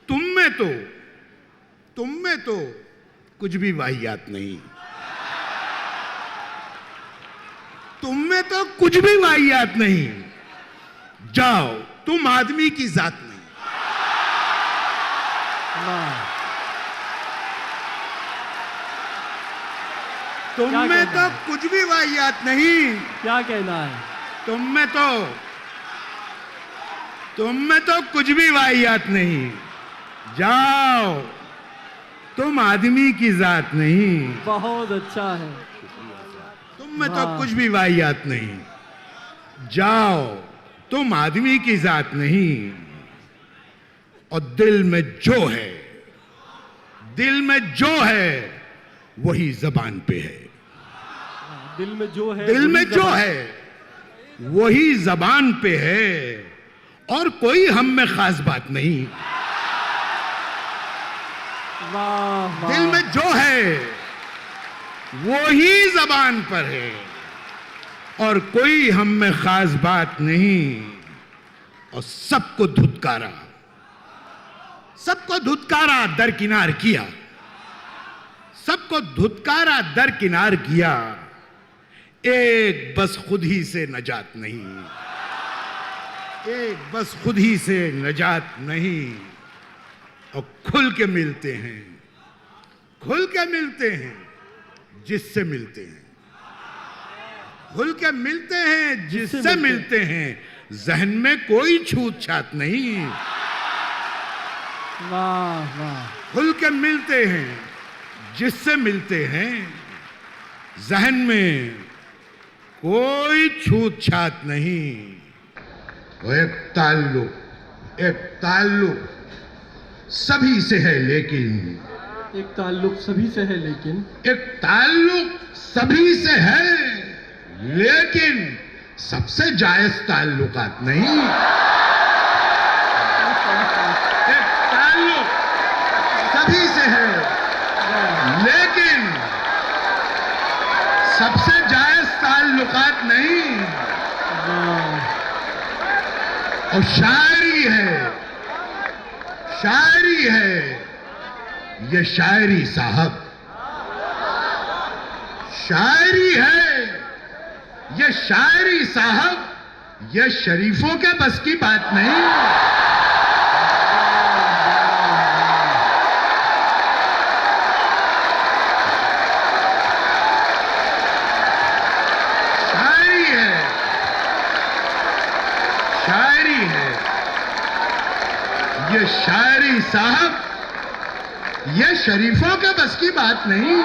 तुम में तो कुछ भी वाहियात नहीं, तुम में तो कुछ भी वाहियात नहीं। जाओ, तुम आदमी की जात नहीं। तुम में तो कुछ भी वाहियात नहीं। क्या कहना है? तुम में तो कुछ भी वाहियात नहीं। जाओ, तुम आदमी की जात नहीं। बहुत अच्छा है। तुम में तो कुछ भी वाहियात नहीं। जाओ, तुम आदमी की जात नहीं। और दिल में जो है वही जबान पे है। दिल में जो है वही जबान पे है। और कोई हम में खास बात नहीं। वाह वाह। दिल में जो है वही जबान पर है। और कोई हम में खास बात नहीं। और सबको धुतकारा दरकिनार किया। सबको धुतकारा दरकिनार किया। एक बस खुद ही से नजात नहीं। एक बस खुद ही से नजात नहीं। और खुल के मिलते हैं जिससे मिलते हैं। खुल के मिलते हैं जिससे मिलते हैं। जहन में कोई छूत छात नहीं। वाह वाह। खुल के मिलते हैं जिससे मिलते हैं। जहन में कोई छूत छात नहीं। वो एक ताल्लुक सभी से है लेकिन। एक ताल्लुक सभी से है लेकिन। एक ताल्लुक सभी से है लेकिन सबसे जायज ताल्लुकात नहीं। एक ताल्लुक सभी से है लेकिन सबसे जायज ताल्लुकात नहीं। और शायरी है ये शायरी साहब। शायरी है ये शायरी साहब। ये शरीफों के बस की बात नहीं। शायरी है ये शायरी साहब। ये शरीफों के बस की बात नहीं।